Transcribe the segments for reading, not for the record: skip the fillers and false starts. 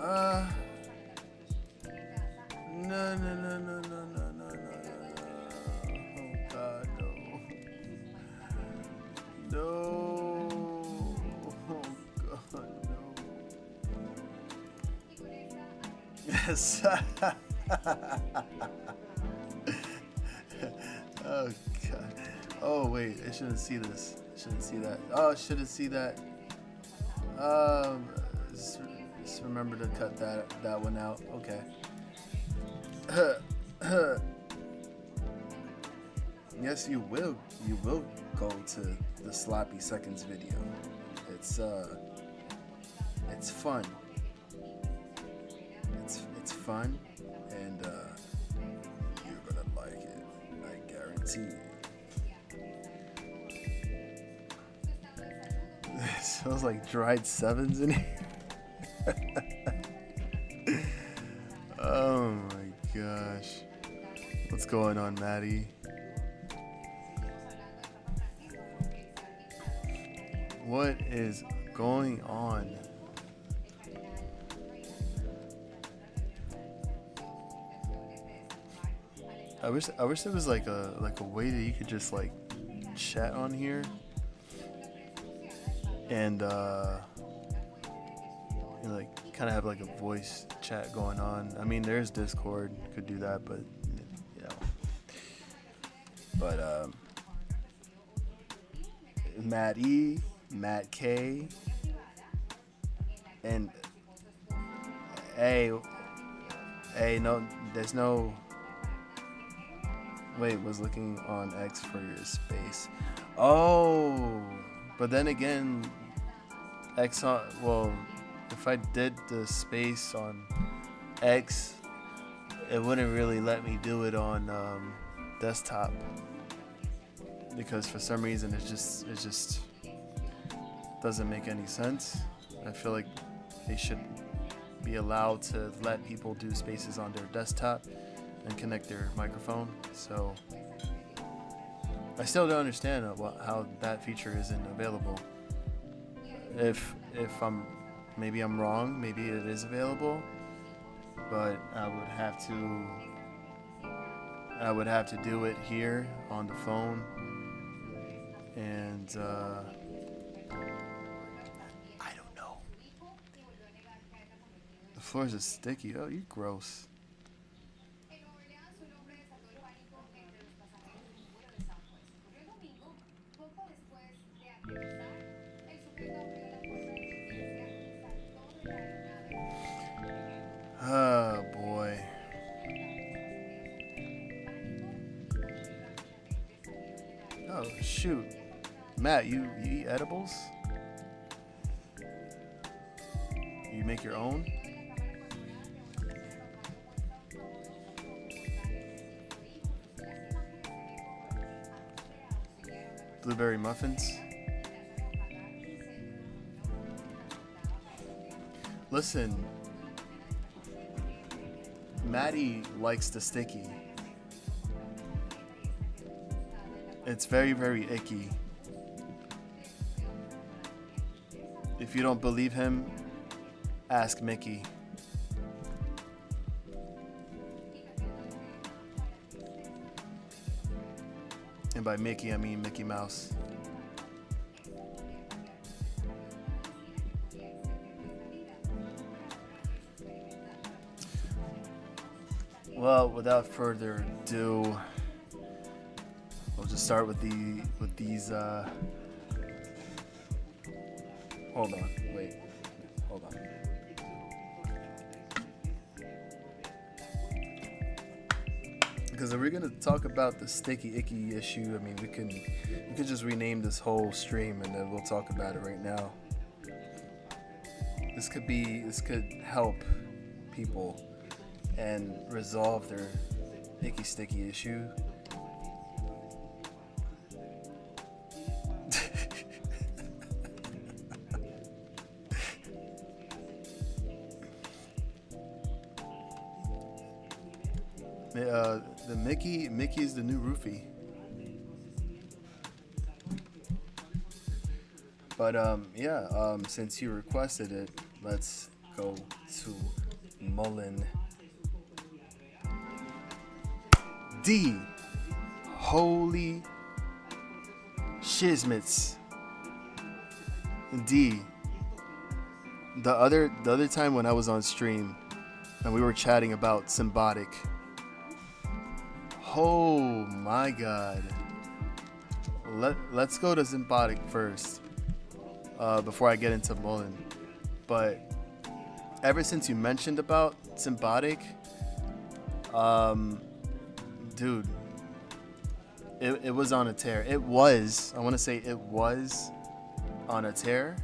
Uh, no, no, no, no, no, no, no, no, no. Oh God, no, no. Oh God, no. Yes. Oh God. Oh wait, I shouldn't see this. I shouldn't see that. Oh, I shouldn't see that. Um, just remember to cut that one out. Okay. Yes, you will. You will go to the sloppy seconds video. It's it's fun. It's fun, and you're gonna like it. I guarantee. It smells like dried sevens in here. Oh my gosh. What's going on, Maddie? What is going on? I wish there was like a way that you could just like chat on here and you know, like kind of have like a voice chat going on. I mean, there's Discord, could do that, but you know. But Matt E, Matt K, and hey, no, there's no. Wait, was looking on X for your space. Oh, but then again, X on, well, if I did the space on X, it wouldn't really let me do it on desktop because for some reason it just doesn't make any sense. I feel like they should be allowed to let people do spaces on their desktop and connect their microphone. So I still don't understand how that feature isn't available. If maybe I'm wrong, maybe it is available, but I would have to do it here on the phone, and I don't know. The floors are sticky. Oh, you're gross. Oh boy. Oh shoot. Matt, you eat edibles? You make your own? Blueberry muffins? Listen, Maddie likes the sticky. It's very, very icky. If you don't believe him, ask Mickey. And by Mickey, I mean Mickey Mouse. Well, without further ado, we'll just start with these. Hold on, wait, hold on. Because if we're gonna talk about the sticky icky issue, I mean, we could just rename this whole stream and then we'll talk about it right now. This could help people and resolve their icky sticky issue. The Mickey's the new roofie. But since you requested it, let's go to Mullen. D. Holy shizmits. D. The other time when I was on stream and we were chatting about Symbiotic. Oh my god. Let's go to Symbiotic first. Before I get into Mullen. But ever since you mentioned about Symbiotic, dude, it was on a tear. I want to say it was on a tear.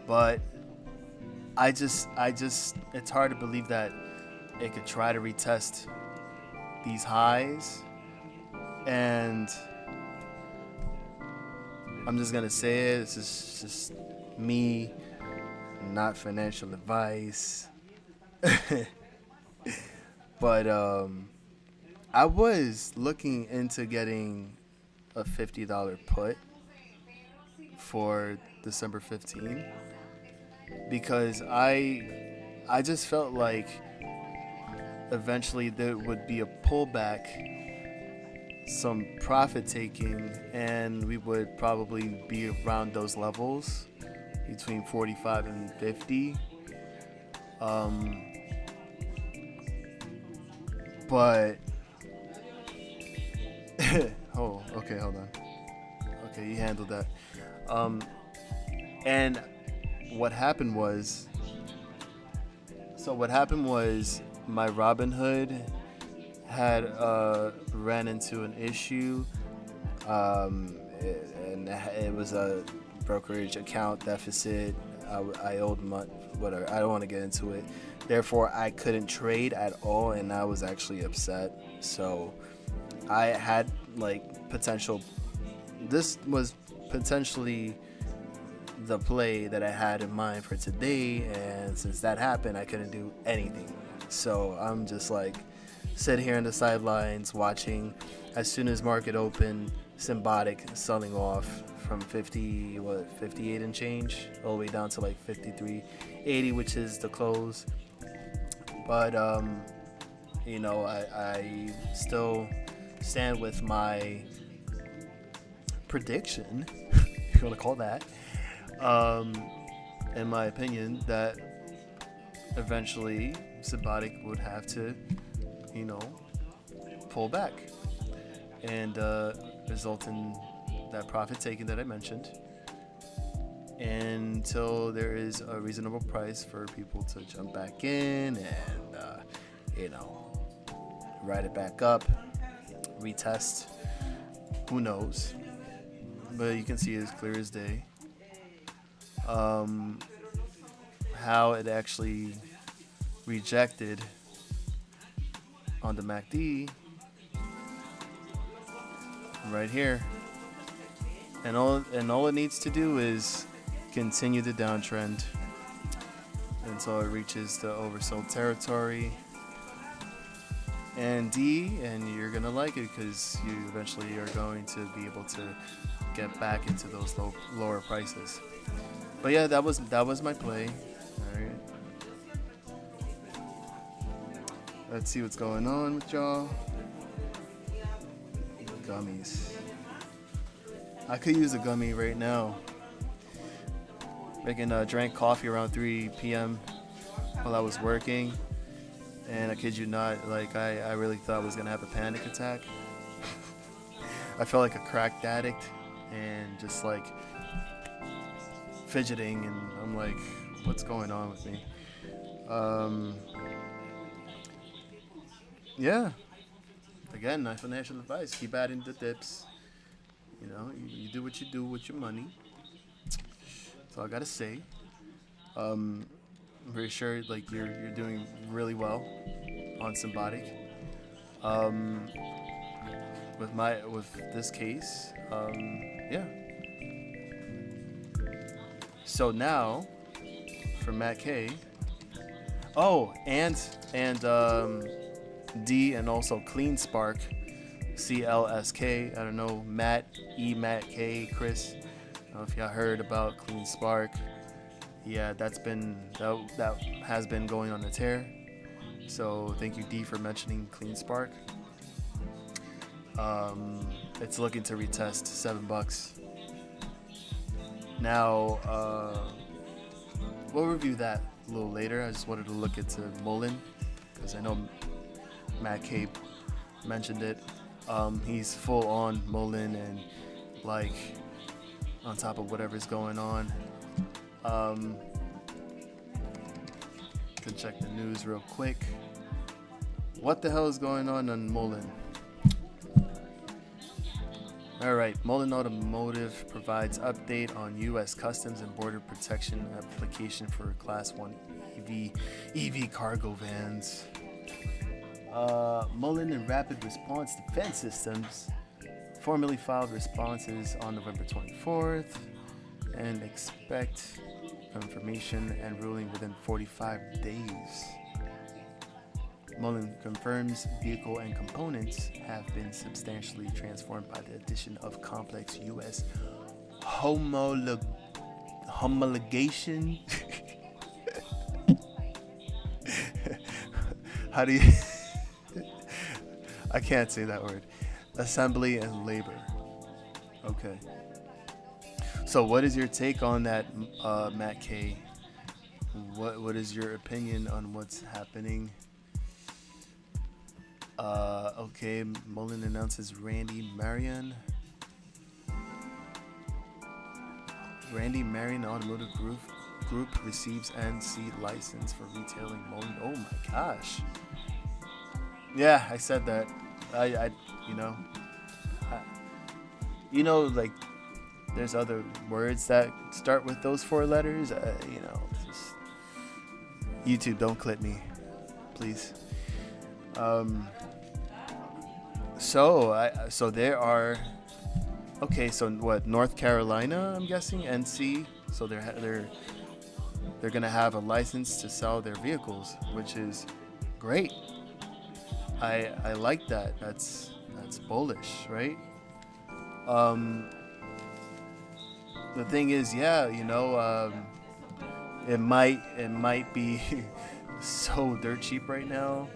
But I just, it's hard to believe that it could try to retest these highs. And I'm just going to say it. This is just me, not financial advice. But I was looking into getting a $50 put for December 15 because I just felt like eventually there would be a pullback, some profit taking, and we would probably be around those levels between 45 and 50. But oh, okay, hold on. Okay, you handled that. And what happened was my Robinhood had ran into an issue, and it was a brokerage account deficit. I owed money, whatever. I don't want to get into it. Therefore, I couldn't trade at all, and I was actually upset. So I had potential. This was potentially the play that I had in mind for today, and since that happened, I couldn't do anything. So I'm just sitting here on the sidelines watching. As soon as market opened, Symbiotic selling off from 58 and change all the way down to 53.80, which is the close. But I still stand with my prediction, if you want to call that, in my opinion, that eventually Symbiotic would have to, pull back and result in that profit taking that I mentioned, until there is a reasonable price for people to jump back in and ride it back up, retest. Who knows? But you can see it as clear as day how it actually rejected on the MACD right here, and all it needs to do is continue the downtrend until it reaches the oversold territory and D, and you're gonna like it because you eventually are going to be able to get back into those lower prices. But yeah, that was my play. All right, let's see what's going on with y'all. Gummies. I could use a gummy right now. Drank coffee around 3 p.m. while I was working, and I kid you not, I really thought I was gonna have a panic attack. I felt like a crack addict and just fidgeting, and I'm like, what's going on with me? Yeah. Again, not financial advice. Keep adding the dips. You do what you do with your money. That's all I gotta say. I'm pretty sure you're doing really well on Symbiotic. With this case, yeah. So now for Matt K. Oh, and D, and also Clean Spark, CLSK. I don't know, Matt K, Chris. I don't know if y'all heard about Clean Spark. Yeah, that has been going on a tear. So thank you, D, for mentioning Clean Spark. It's looking to retest $7. Now, we'll review that a little later. I just wanted to look into Mullen because I know Matt Cape mentioned it. He's full on Mullen and like on top of whatever's going on. Can check the news real quick. What the hell is going on Mullen? All right, Mullen Automotive provides update on U.S. Customs and Border Protection application for Class 1 EV cargo vans. Mullen and Rapid Response Defense Systems formally filed responses on November 24th and expect confirmation and ruling within 45 days. Mullen confirms vehicle and components have been substantially transformed by the addition of complex U.S. homologation. How do you? I can't say that word. Assembly and labor. Okay. So, what is your take on that, Matt K? What is your opinion on what's happening? Okay, Mullen announces Randy Marion Automotive Group receives NC license for retailing Mullen. Oh my gosh. Yeah, I said that. I like there's other words that start with those four letters. Just YouTube, don't clip me, please. So there are. Okay, so what? North Carolina, I'm guessing NC. So they're gonna have a license to sell their vehicles, which is great. I like that. That's bullish, right? The thing is, it might be so dirt cheap right now.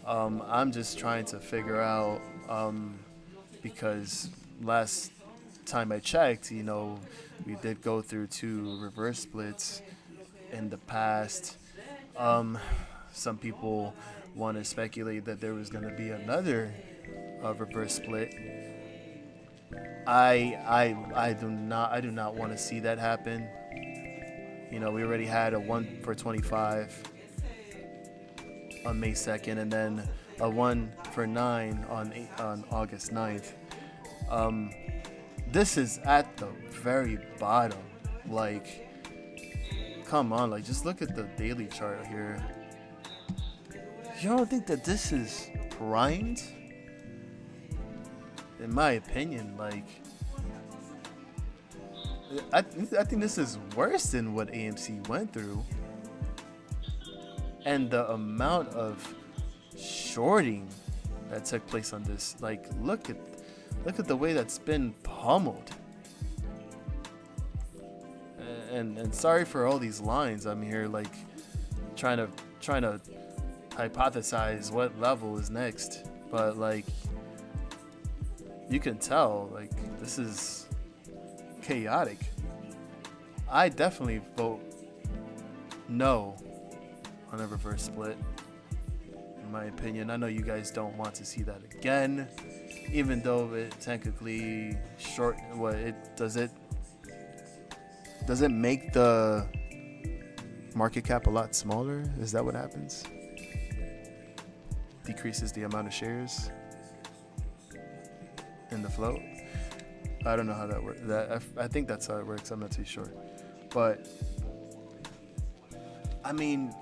I'm just trying to figure out because last time I checked, we did go through 2 reverse splits in the past. Some people want to speculate that there was going to be another reverse split. I do not want to see that happen. We already had a 1 for 25 on May 2nd, and then a 1 for 9 on August 9th. This is at the very bottom. Like, come on, like just look at the daily chart here. You don't think that this is primed? In my opinion, like, I think this is worse than what AMC went through. And the amount of shorting that took place on this, like, look at the way that's been pummeled. And sorry for all these lines. I'm here like trying to hypothesize what level is next, but like you can tell like this is chaotic. I definitely vote no on a reverse split, in my opinion. I know you guys don't want to see that again, even though it technically short. Does it make the market cap a lot smaller? Is that what happens? Decreases the amount of shares in the float. I don't know how that works. I think that's how it works. I'm not too sure, but I mean,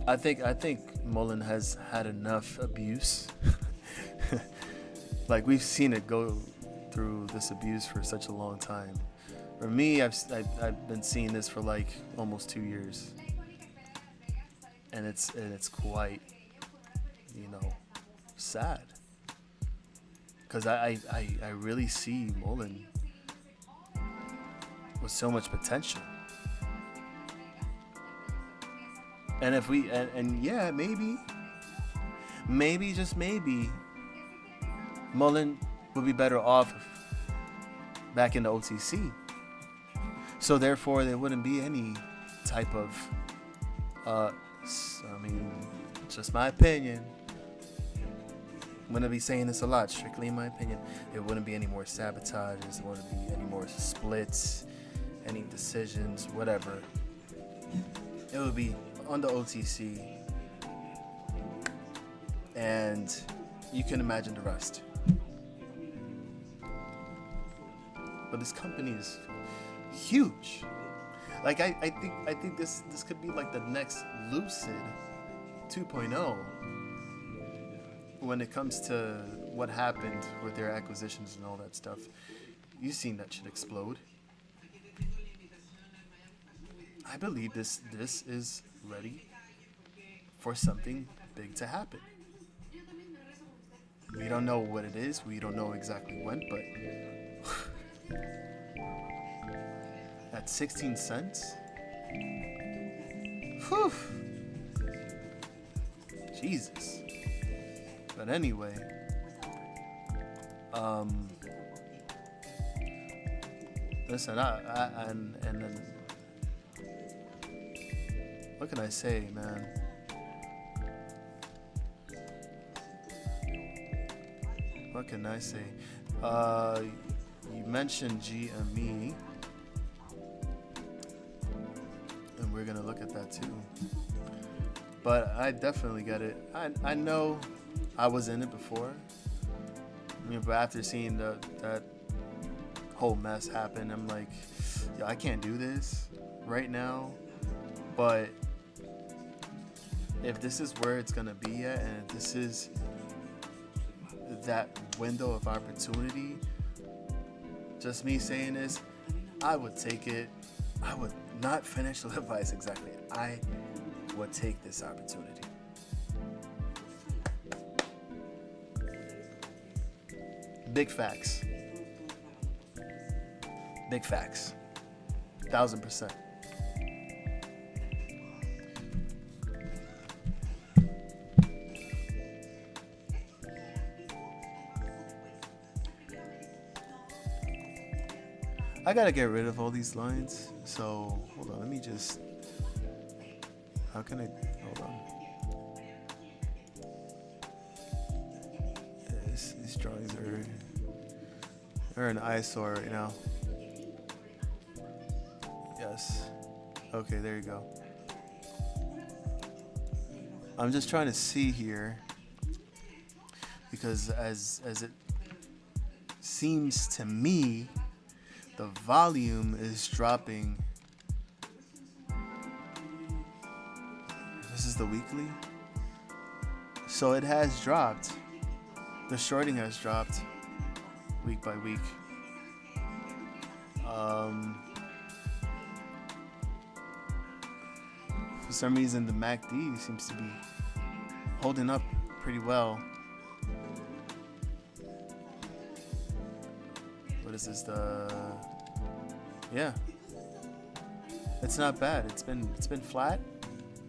I think Mullen has had enough abuse. Like, we've seen it go through this abuse for such a long time. For me, I've been seeing this for like almost 2 years, and it's quite, sad. Because I really see Mullen with so much potential. And if we and yeah, maybe just maybe Mullen would be better off back in the OTC. So therefore there wouldn't be any type of I mean, just my opinion. I'm gonna be saying this a lot, strictly in my opinion. There wouldn't be any more sabotages, there wouldn't be any more splits, any decisions, whatever. It would be on the OTC, and you can imagine the rest. But this company is huge. Like I think this could be like the next Lucid 2.0 when it comes to what happened with their acquisitions and all that stuff. You've seen that shit explode. I believe this is ready for something big to happen. We don't know what it is. We don't know exactly when, but at 16 cents? Whew. Jesus. But anyway, listen, and then, what can I say, man? What can I say? You mentioned GME, and we're gonna look at that too. But I definitely get it. I know I was in it before. I mean, but after seeing that whole mess happen, I'm like, yo, I can't do this right now. But if this is where it's gonna be at, and if this is that window of opportunity, just me saying this, I would take it. I would not finish the advice exactly. I would take this opportunity. Big facts. Big facts. 1000%. I gotta get rid of all these lines. So hold on, let me just. How can I? Hold on. These drawings are an eyesore right now. Yes. Okay, there you go. I'm just trying to see here, because as it seems to me, the volume is dropping. This is the weekly. So it has dropped. The shorting has dropped week by week. For some reason, the MACD seems to be holding up pretty well. What is this? Yeah, it's not bad. It's been flat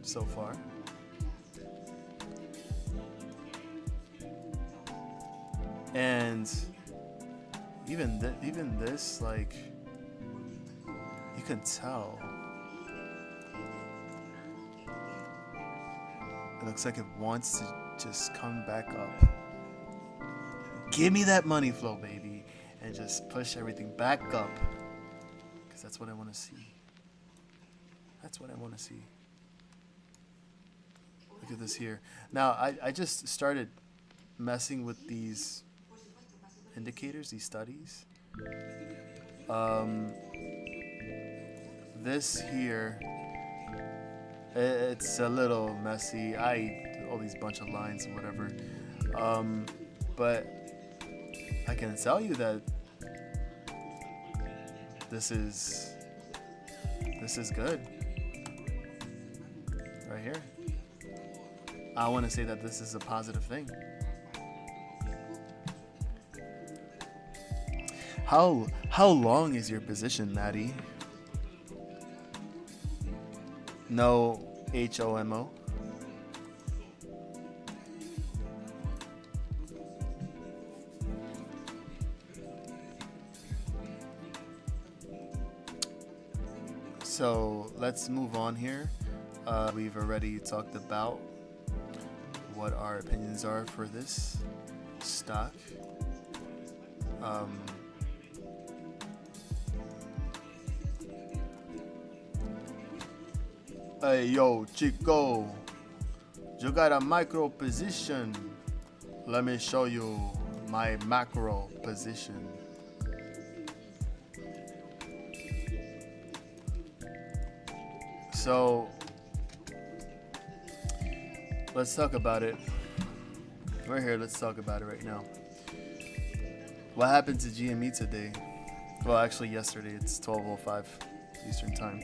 so far. And even this, like, you can tell. It looks like it wants to just come back up. Give me that money flow, baby, and just push everything back up. Because that's what I want to see. That's what I want to see. Look at this here. Now, I just started messing with these indicators, these studies. This here, it's a little messy. All these bunch of lines and whatever. But I can tell you that this is good right here. I want to say that this is a positive thing. How long is your position, Maddie? No HOMO. So let's move on here. We've already talked about what our opinions are for this stock. Hey, yo, Chico, you got a micro position. Let me show you my macro position. So, let's talk about it. We're here, let's talk about it right now. What happened to GME today? Well, actually, yesterday. It's 12:05 Eastern Time.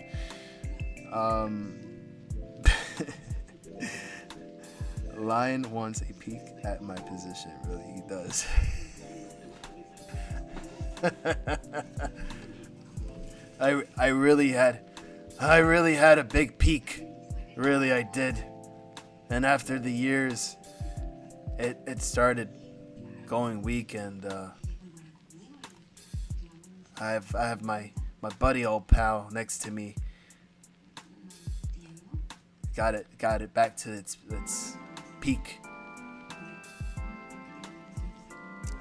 Lion wants a peek at my position. Really, he does. I really had a big peak. Really, I did. And after the years, it started going weak, and I have my buddy old pal next to me. Got it back to its peak.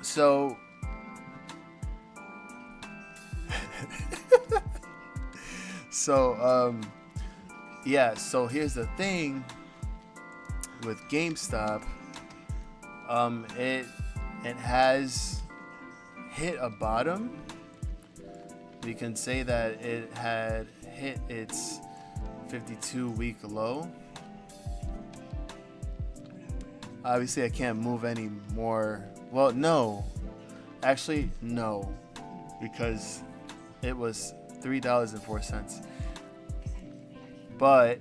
So yeah, so here's the thing with GameStop. It has hit a bottom. We can say that it had hit its 52-week low. Obviously, I can't move any more. Well, no. Actually, no. Because it was $3.04. But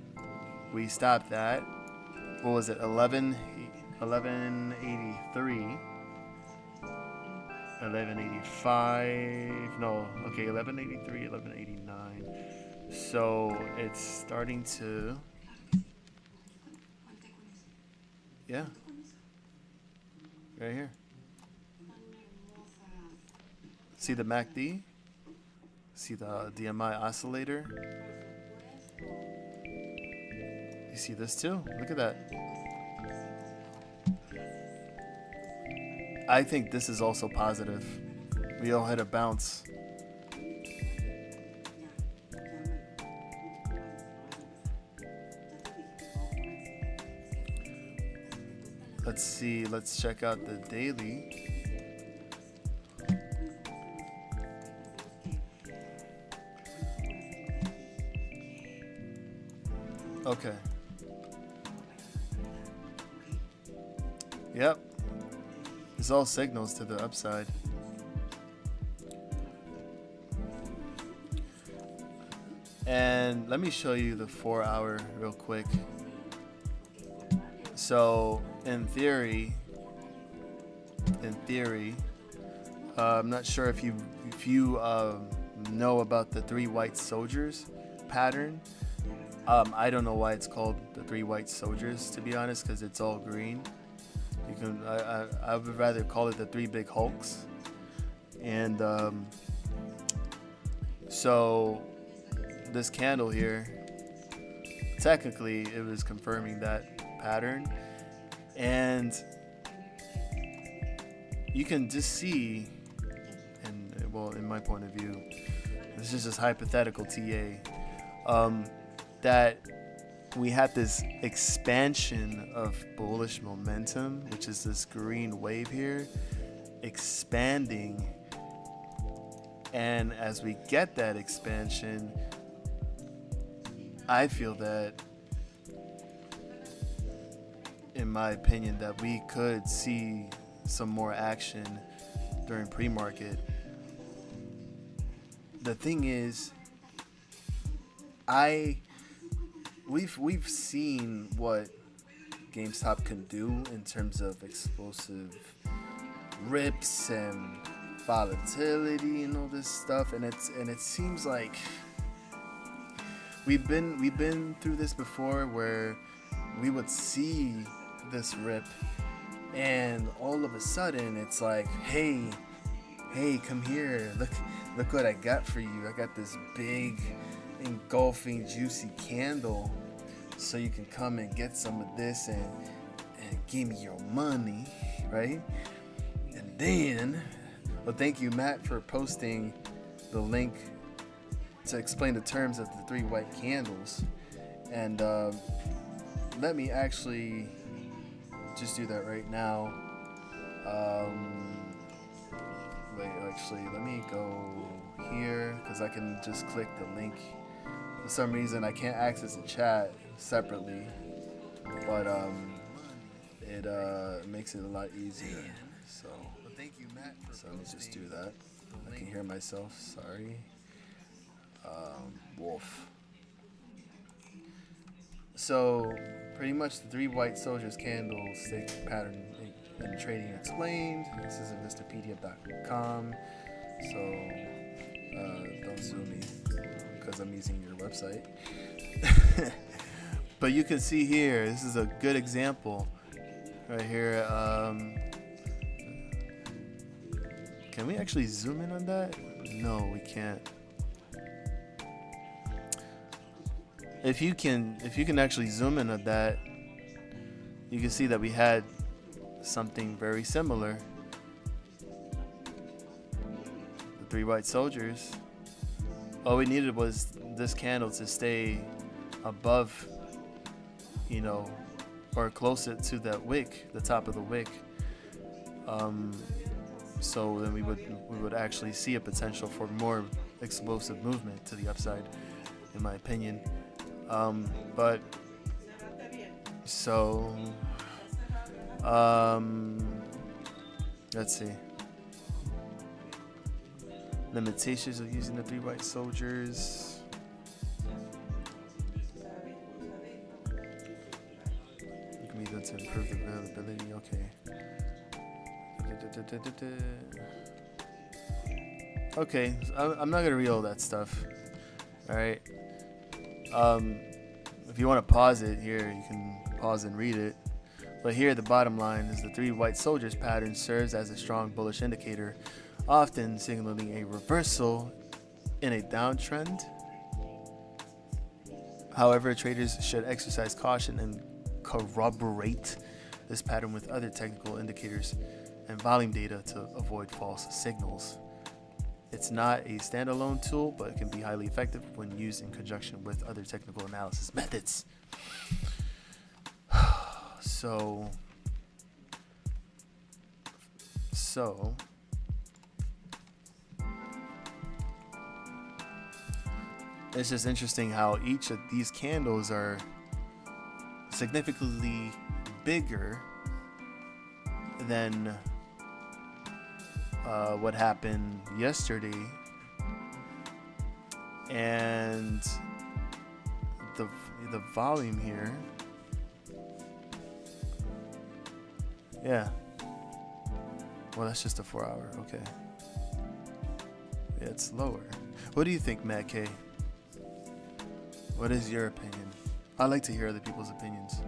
we stopped at, what was it, 1183. 1185. No, okay, 1183, 1189. So it's starting to, yeah, right here. See the MACD? See the DMI oscillator? You see this too? Look at that. I think this is also positive. We all hit a bounce. Let's see, let's check out the daily. Okay. Yep. It's all signals to the upside. And let me show you the 4-hour real quick. So in theory, I'm not sure if you know about the 3 white soldiers pattern. I don't know why it's called the 3 white soldiers, to be honest, because it's all green. You can I would rather call it the 3 big hulks. And so this candle here, technically it was confirming that pattern, and you can just see, and well, in my point of view, this is just hypothetical TA, that we had this expansion of bullish momentum, which is this green wave here expanding, and as we get that expansion, I feel that, in my opinion, that we could see some more action during pre-market. The thing is, we've seen what GameStop can do in terms of explosive rips and volatility and all this stuff, and it seems like we've been through this before where we would see this rip, and all of a sudden it's like, hey, come here, look what I got for you. I got this big engulfing juicy candle, so you can come and get some of this and give me your money, right? And then, well, thank you, Matt, for posting the link to explain the terms of the 3 white candles. And let me actually just do that right now. Wait, actually, let me go here because I can just click the link. For some reason, I can't access the chat separately, but it makes it a lot easier. So let me just do that. I can hear myself. Sorry. Wolf. So pretty much the 3 white soldiers candlestick pattern in trading explained. This is at MrPDF.com. So don't sue me because I'm using your website. But you can see here, this is a good example right here. Can we actually zoom in on that? No, we can't. If you can actually zoom in on that, you can see that we had something very similar. The 3 white soldiers. All we needed was this candle to stay above, or closer to that wick, the top of the wick. So then we would actually see a potential for more explosive movement to the upside, in my opinion. But so let's see. Limitations of using the 3 white soldiers. You can be done to improve the availability. Okay. Okay, so I'm not gonna read all that stuff. All right. If you want to pause it here, you can pause and read it. But here, the bottom line is the 3 white soldiers pattern serves as a strong bullish indicator, often signaling a reversal in a downtrend. However, traders should exercise caution and corroborate this pattern with other technical indicators and volume data to avoid false signals. It's not a standalone tool, but it can be highly effective when used in conjunction with other technical analysis methods. So it's just interesting how each of these candles are significantly bigger than what happened yesterday, and the volume here, yeah. Well, that's just a 4-hour. Okay. Yeah, it's lower. What do you think, Matt K? What is your opinion? I like to hear other people's opinions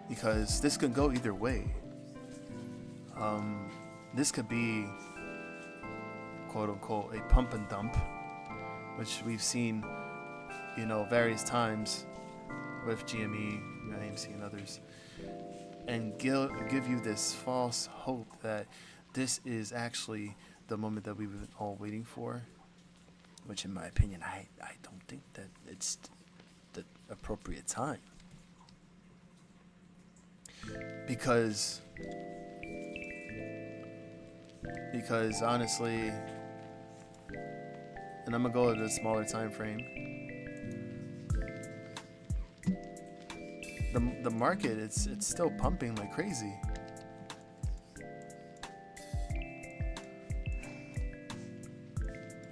because this could go either way. This could be, quote unquote, a pump and dump, which we've seen, various times with GME, AMC, and others, and give you this false hope that this is actually the moment that we've been all waiting for, which, in my opinion, I don't think that it's the appropriate time. Because honestly, and I'm gonna go at a smaller time frame, the market, it's still pumping like crazy.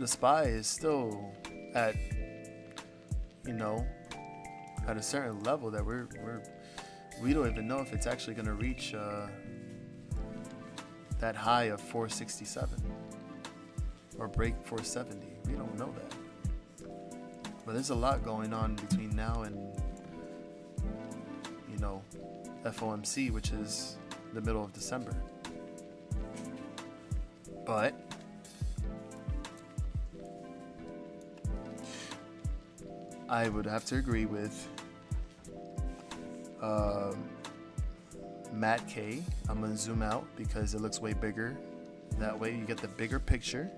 The SPY is still at a certain level that we don't even know if it's actually gonna reach that high of 467 or break 470. We don't know that. But there's a lot going on between now and, you know, FOMC, which is the middle of December. But I would have to agree with Matt K. I'm going to zoom out because it looks way bigger. That way you get the bigger picture.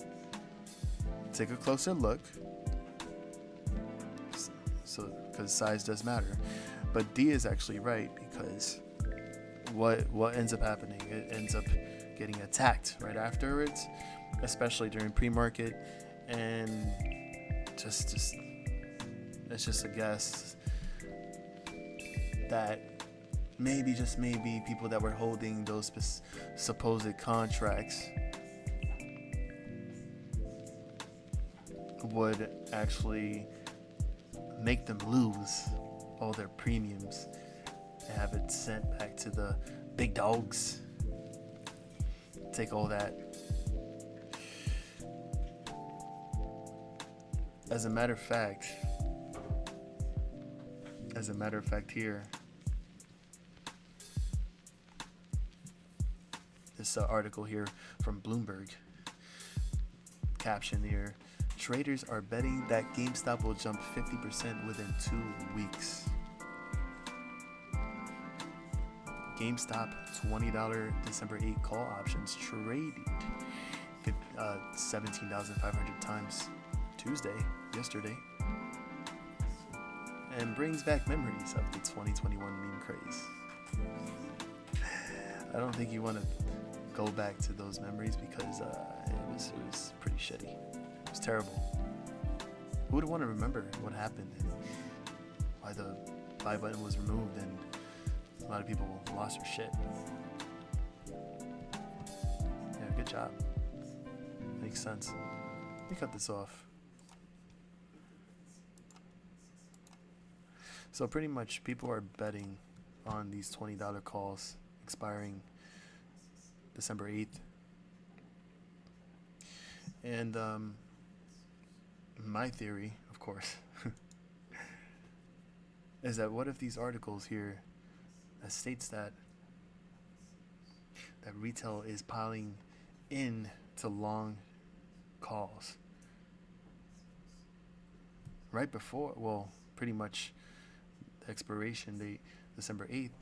Take a closer look. So, because size does matter. But D is actually right, because what ends up happening? It ends up getting attacked right afterwards, especially during pre-market, and just it's just a guess that maybe, just maybe, people that were holding those supposed contracts would actually make them lose all their premiums and have it sent back to the big dogs. Take all that. As a matter of fact here, this article here from Bloomberg, caption here: traders are betting that GameStop will jump 50% within 2 weeks. GameStop $20 December 8 call options traded 17,500 times yesterday, and brings back memories of the 2021 meme craze. I don't think you want to go back to those memories, because it was pretty shitty. It was terrible. Who would want to remember what happened and why the buy button was removed, and a lot of people lost their shit. Yeah, good job. Makes sense. Let me cut this off. So pretty much people are betting on these $20 calls expiring December 8th. And my theory, of course, is that what if these articles here that states that retail is piling in to long calls right before, well, pretty much the expiration date, December 8th,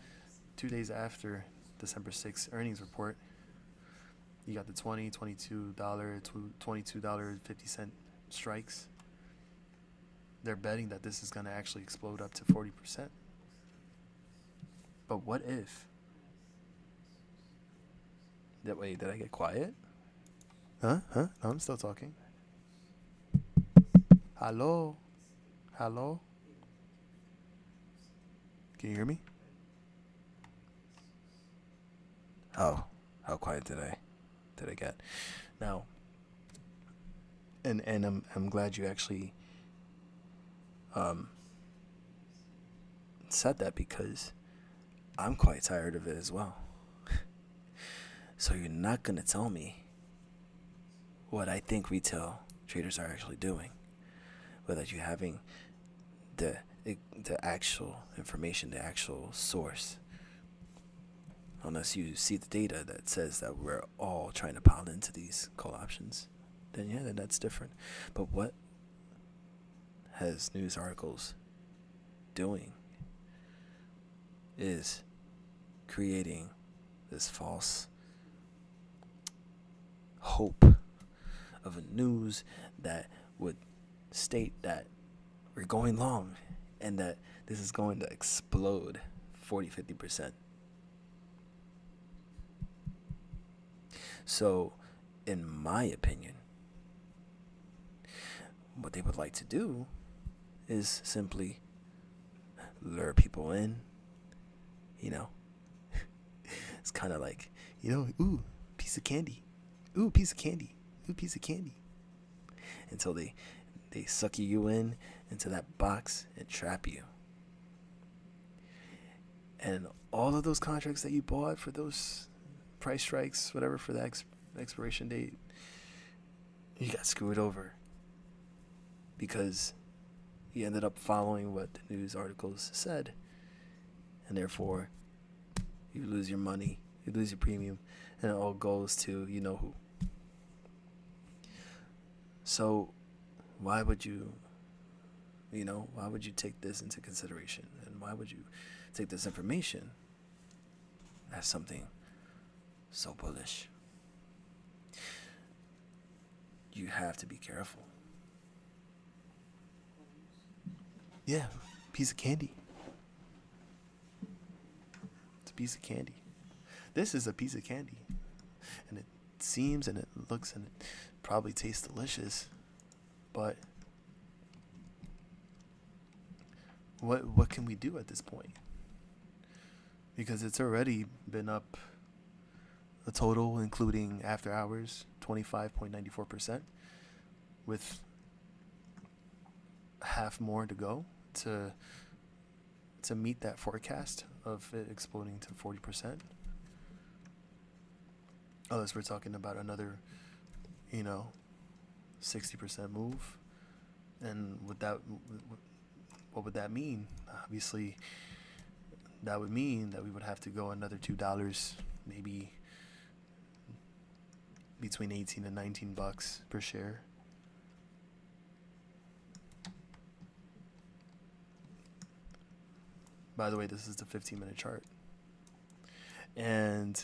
2 days after December 6th earnings report. You got the $22, $22.50 strikes. They're betting that this is going to actually explode up to 40%. But what if? That way, did I get quiet? Huh? No, I'm still talking. Hello? Hello? Can you hear me? Oh, how quiet did I get? Now, and I'm glad you actually said that, because I'm quite tired of it as well. So you're not gonna tell me what I think retail traders are actually doing without you having the actual information, the actual source. Unless you see the data that says that we're all trying to pile into these call options, then that's different. But what has news articles doing is creating this false hope of a news that would state that we're going long and that this is going to explode 40-50%. So, in my opinion, what they would like to do is simply lure people in. It's kind of like, ooh, piece of candy. Ooh, piece of candy. Ooh, piece of candy. Until they suck you in into that box and trap you. And all of those contracts that you bought for those price strikes, whatever, for the expiration date, you got screwed over. Because he ended up following what the news articles said, and therefore you lose your money, you lose your premium, and it all goes to you know who. So why would you, why would you take this into consideration, and why would you take this information as something so bullish? You have to be careful. Yeah, piece of candy. It's a piece of candy. This is a piece of candy, and it seems and it looks and it probably tastes delicious, but what can we do at this point? Because it's already been up a total, including after hours, 25.94%, with half more to go to meet that forecast of it exploding to 40%. Unless we're talking about another, 60% move. And what would that mean? Obviously, that would mean that we would have to go another $2, maybe between 18 and 19 bucks per share. By the way, this is the 15-minute chart. And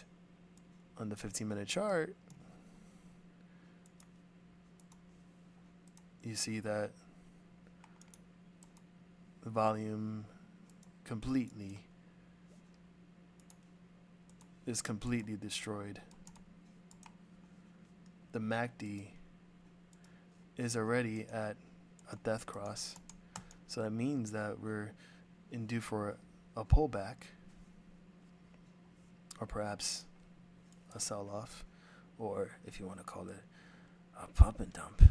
on the 15-minute chart, you see that the volume is completely destroyed. The MACD is already at a death cross. So that means that we're in due for a pullback, or perhaps a sell-off, or if you want to call it a pump and dump.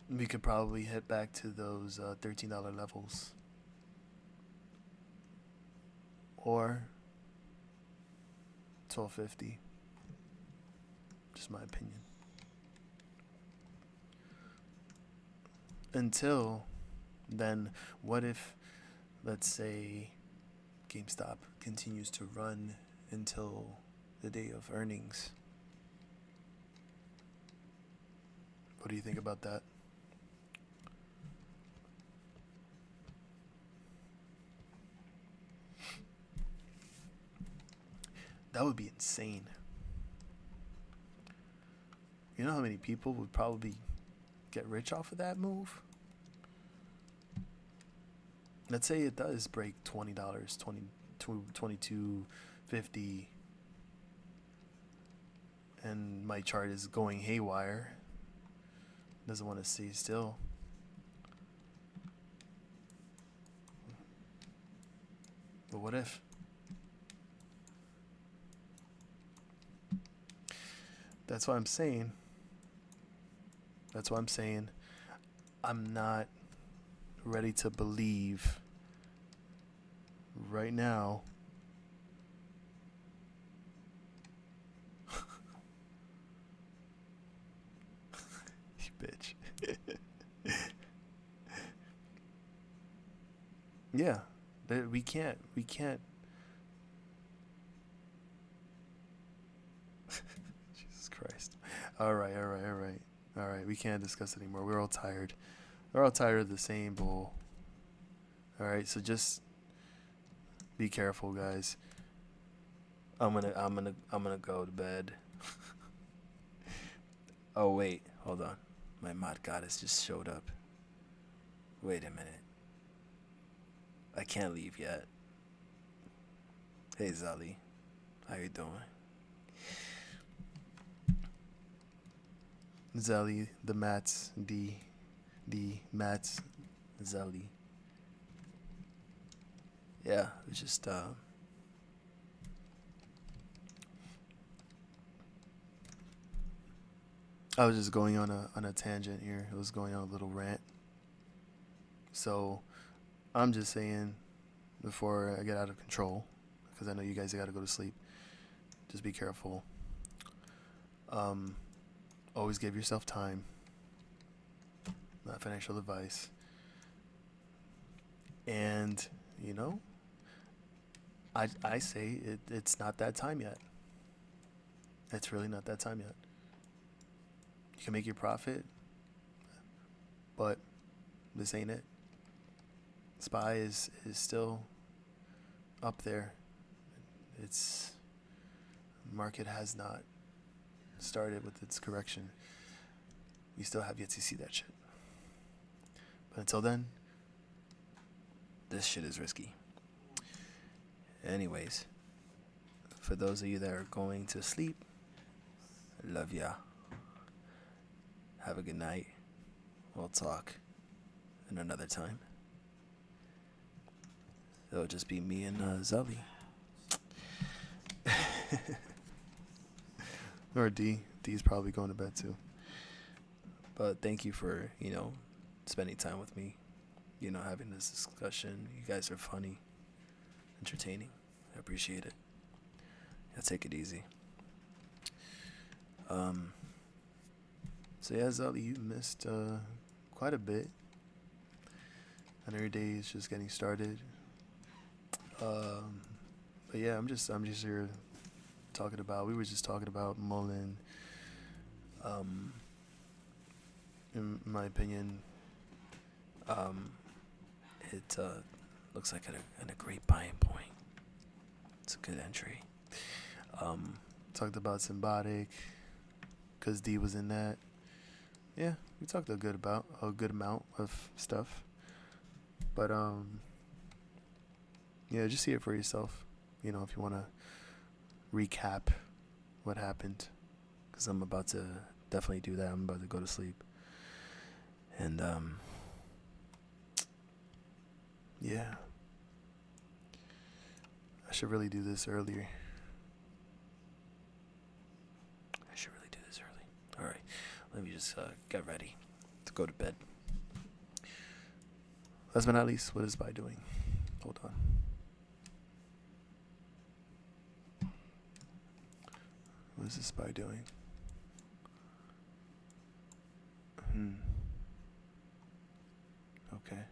We could probably hit back to those $13 levels, or $12.50. Just my opinion. Until then, what if, let's say, GameStop continues to run until the day of earnings? What do you think about that? That would be insane. You know how many people would probably get rich off of that move? Let's say it does break $20, $22.50, and my chart is going haywire. Doesn't want to stay still. But what if? That's what I'm saying. I'm not ready to believe right now you bitch. Yeah, we can't Jesus Christ. All right, we can't discuss it anymore. We're all tired of the same bull. All right, so just be careful, guys. I'm gonna go to bed. Oh wait, hold on. My mod goddess just showed up. Wait a minute. I can't leave yet. Hey Zali, how you doing? Zali, the Mats, the Mats, Zali. Yeah, it's just I was just going on a tangent here. It was going on a little rant. So I'm just saying, before I get out of control, because I know you guys got to go to sleep, just be careful. Always give yourself time. not financial advice. And, you know, I say it's not that time yet. It's really not that time yet. You can make your profit, but this ain't it. SPY is still up there. Its market has not started with its correction. We still have yet to see that shit. But until then, this shit is risky. Anyways, for those of you that are going to sleep, I love ya. Have a good night. We'll talk in another time. It'll just be me and Zelly. Or D. D's probably going to bed too. But thank you for, spending time with me. Having this discussion. You guys are funny, entertaining. I appreciate it. Yeah, take it easy. So yeah, Zelly, you missed quite a bit. I know your day is just getting started. But yeah, I'm just here we were just talking about Mullen. In my opinion, it looks like at a great buying point. It's a good entry. Talked about Symbiotic, cause D was in that. Yeah, we talked a good amount of stuff. But yeah, just see it for yourself. If you want to recap what happened, because I'm about to definitely do that. I'm about to go to sleep. And yeah, I should really do this earlier. All right, let me just get ready to go to bed. Last but not least, what is SPY doing? Hold on. What is this SPY doing? Okay.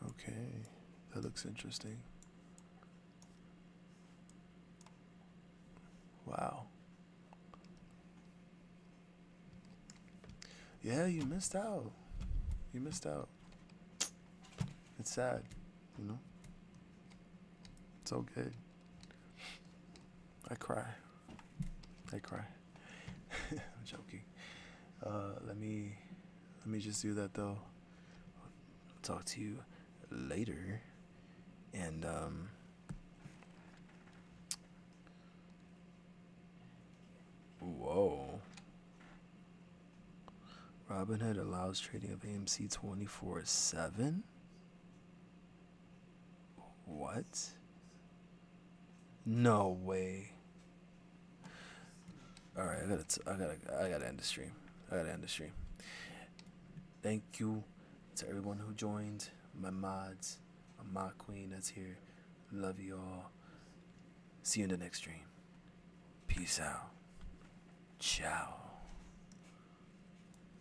Okay, that looks interesting. Wow. Yeah, you missed out. It's sad, It's all good. I cry. I'm joking. Let me just do that though. I'll talk to you later. And whoa. Robinhood allows trading of AMC 24/7. What? No way. All right, I gotta end the stream. Thank you to everyone who joined. My mods, my mod queen that's here. Love you all. See you in the next stream. Peace out. Ciao.